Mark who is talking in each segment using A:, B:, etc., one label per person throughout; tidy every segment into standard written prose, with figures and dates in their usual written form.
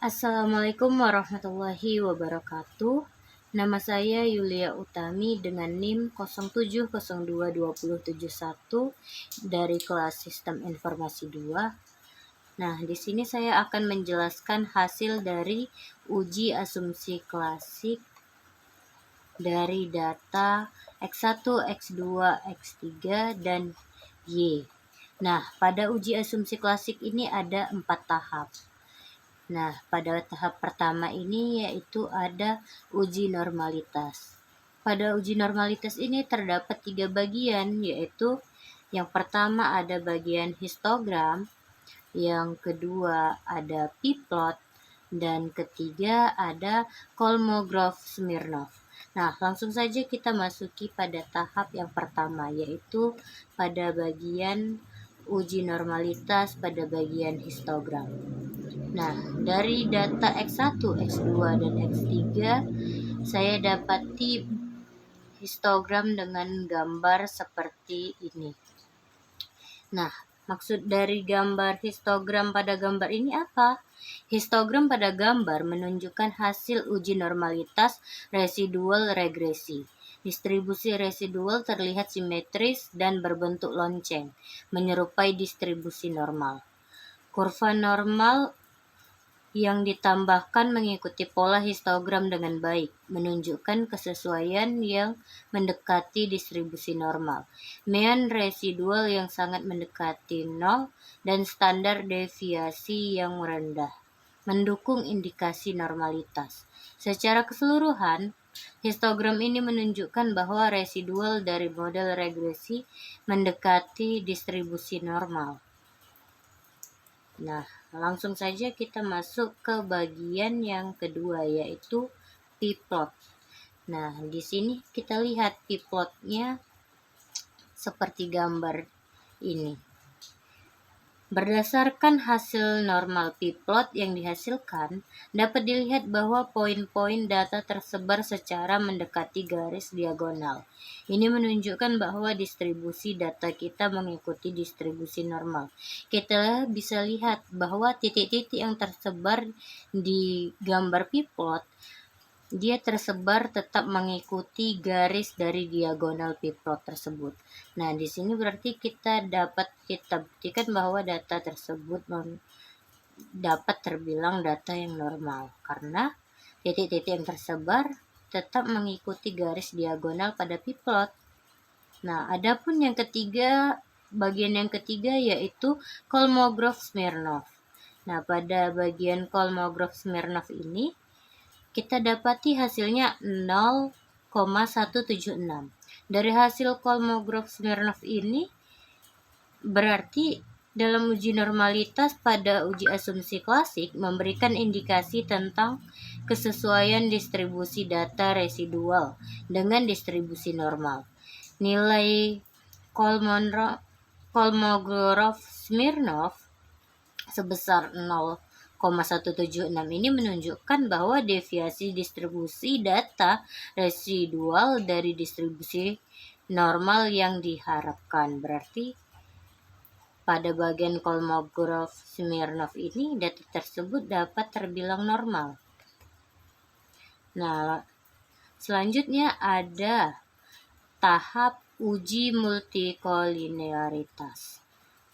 A: Assalamualaikum warahmatullahi wabarakatuh. Nama saya Yulia Utami dengan NIM 07022071 dari kelas Sistem Informasi 2. Nah, di sini saya akan menjelaskan hasil dari uji asumsi klasik dari data X1, X2, X3, dan Y. Nah, pada uji asumsi klasik ini ada 4 tahap. Nah, pada tahap pertama ini yaitu ada uji normalitas. Pada uji normalitas ini terdapat 3 bagian, yaitu yang pertama ada bagian histogram, yang kedua ada p-plot, dan ketiga ada Kolmogorov-Smirnov. Nah, langsung saja kita masuki pada tahap yang pertama, yaitu pada bagian uji normalitas pada bagian histogram. Nah, dari data X1, X2, dan X3, saya dapati histogram dengan gambar seperti ini. Nah, maksud dari gambar histogram pada gambar ini apa? Histogram pada gambar menunjukkan hasil uji normalitas residual regresi. Distribusi residual terlihat simetris dan berbentuk lonceng, menyerupai distribusi normal. Kurva normal yang ditambahkan mengikuti pola histogram dengan baik, menunjukkan kesesuaian yang mendekati distribusi normal, mean residual yang sangat mendekati 0, dan standar deviasi yang rendah, mendukung indikasi normalitas. Secara keseluruhan, histogram ini menunjukkan bahwa residual dari model regresi mendekati distribusi normal. Nah, langsung saja kita masuk ke bagian yang kedua, yaitu p-plot. Nah, di sini kita lihat p-plotnya seperti gambar ini. Berdasarkan hasil normal p-plot yang dihasilkan, dapat dilihat bahwa poin-poin data tersebar secara mendekati garis diagonal. Ini menunjukkan bahwa distribusi data kita mengikuti distribusi normal. Kita bisa lihat bahwa titik-titik yang tersebar di gambar p-plot, dia tersebar tetap mengikuti garis dari diagonal p-plot tersebut. Nah, di sini berarti kita buktikan bahwa data tersebut dapat terbilang data yang normal karena titik-titik yang tersebar tetap mengikuti garis diagonal pada p-plot. Nah, adapun yang ketiga, bagian yang ketiga yaitu Kolmogorov-Smirnov. Nah, pada bagian Kolmogorov-Smirnov ini kita dapati hasilnya 0,176. Dari hasil Kolmogorov-Smirnov ini berarti dalam uji normalitas pada uji asumsi klasik memberikan indikasi tentang kesesuaian distribusi data residual dengan distribusi normal. Nilai Kolmogorov-Smirnov sebesar 0,176 ini menunjukkan bahwa deviasi distribusi data residual dari distribusi normal yang diharapkan. Berarti pada bagian Kolmogorov-Smirnov ini data tersebut dapat terbilang normal. Nah, selanjutnya ada tahap uji multikolinearitas.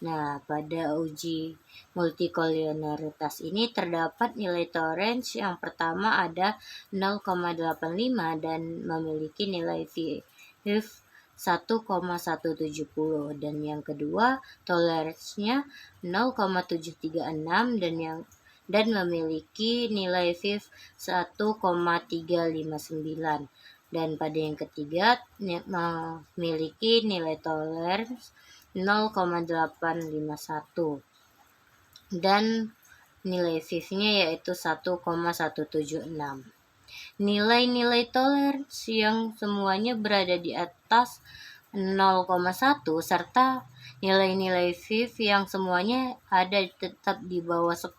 A: Nah, pada uji multikolinearitas ini terdapat nilai tolerance yang pertama ada 0,85 dan memiliki nilai VIF 1,170, dan yang kedua tolerance-nya 0,736 dan memiliki nilai VIF 1,359, dan pada yang ketiga memiliki nilai tolerance 0,851 dan nilai VIF-nya yaitu 1,176. Nilai-nilai tolerance yang semuanya berada di atas 0,1 serta nilai-nilai VIF yang semuanya ada tetap di bawah 10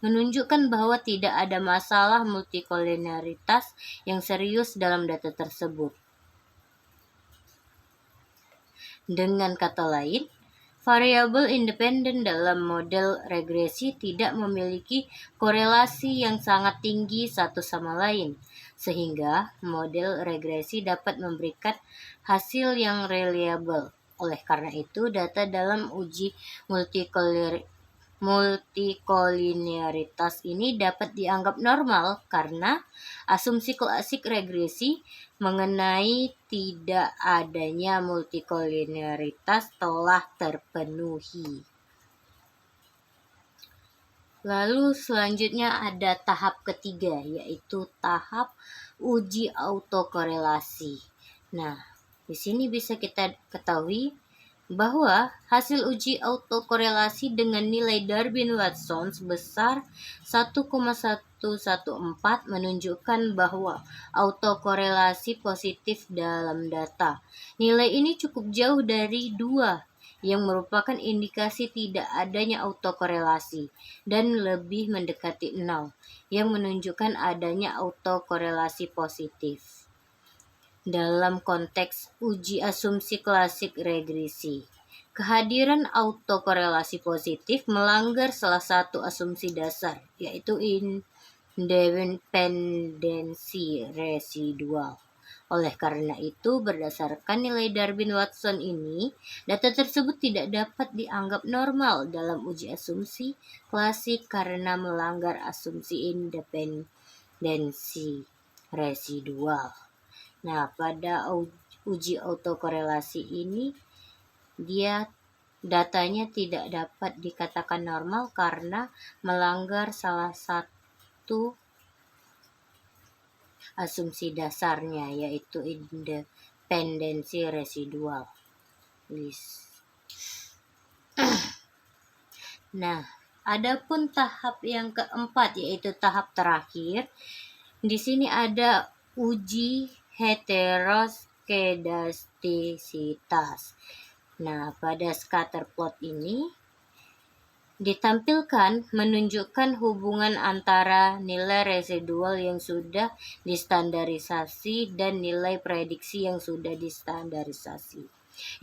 A: menunjukkan bahwa tidak ada masalah multikolinearitas yang serius dalam data tersebut. Dengan kata lain, variabel independen dalam model regresi tidak memiliki korelasi yang sangat tinggi satu sama lain, sehingga model regresi dapat memberikan hasil yang reliable. Oleh karena itu, data dalam uji multikolinearitas ini dapat dianggap normal karena asumsi klasik regresi mengenai tidak adanya multikolinearitas telah terpenuhi. Lalu selanjutnya ada tahap ketiga, yaitu tahap uji autokorelasi. Nah, di sini bisa kita ketahui bahwa hasil uji autokorelasi dengan nilai Darwin-Watson sebesar 1,114 menunjukkan bahwa autokorelasi positif dalam data. Nilai ini cukup jauh dari 2, yang merupakan indikasi tidak adanya autokorelasi, dan lebih mendekati 0, yang menunjukkan adanya autokorelasi positif. Dalam konteks uji asumsi klasik regresi, kehadiran autokorelasi positif melanggar salah satu asumsi dasar, yaitu independensi residual. Oleh karena itu, berdasarkan nilai Darwin-Watson ini, data tersebut tidak dapat dianggap normal dalam uji asumsi klasik karena melanggar asumsi independensi residual. Nah, pada uji autokorelasi ini, datanya tidak dapat dikatakan normal karena melanggar salah satu asumsi dasarnya, yaitu independensi residual. Nah, adapun tahap yang keempat, yaitu tahap terakhir, di sini ada uji heteroskedastisitas. Nah, pada scatter plot ini ditampilkan menunjukkan hubungan antara nilai residual yang sudah distandarisasi dan nilai prediksi yang sudah distandarisasi,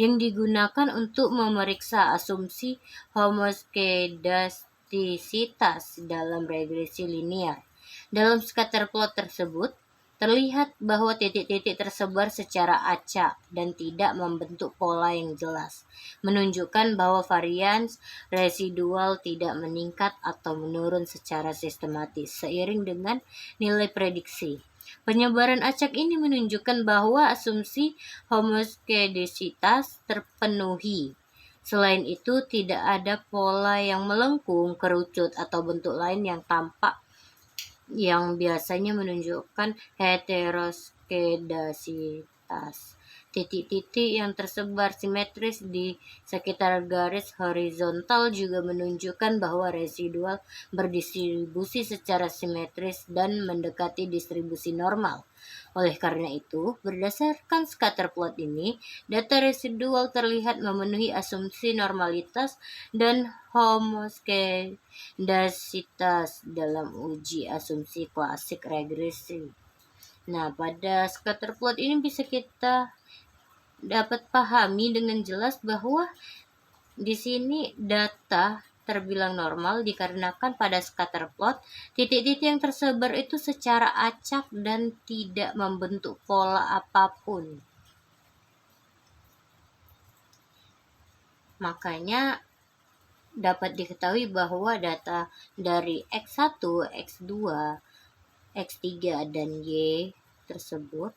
A: yang digunakan untuk memeriksa asumsi homoskedastisitas dalam regresi linear. Dalam scatter plot tersebut, terlihat bahwa titik-titik tersebar secara acak dan tidak membentuk pola yang jelas, menunjukkan bahwa varians residual tidak meningkat atau menurun secara sistematis seiring dengan nilai prediksi. Penyebaran acak ini menunjukkan bahwa asumsi homoskedastisitas terpenuhi. Selain itu, tidak ada pola yang melengkung, kerucut, atau bentuk lain yang tampak yang biasanya menunjukkan heteroskedasitas. Titik-titik yang tersebar simetris di sekitar garis horizontal juga menunjukkan bahwa residual berdistribusi secara simetris dan mendekati distribusi normal. Oleh karena itu, berdasarkan scatter plot ini, data residual terlihat memenuhi asumsi normalitas dan homoskedasitas dalam uji asumsi klasik regresi. Nah, pada scatter plot ini bisa kita dapat pahami dengan jelas bahwa di sini data terbilang normal dikarenakan pada scatter plot titik-titik yang tersebar itu secara acak dan tidak membentuk pola apapun. Makanya dapat diketahui bahwa data dari X1, X2, X3, dan Y tersebut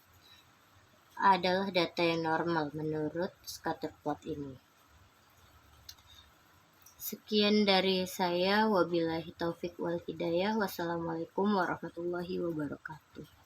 A: adalah data yang normal menurut scatter plot ini. Sekian dari saya, wabillahi taufik wal hidayah. Wassalamualaikum warahmatullahi wabarakatuh.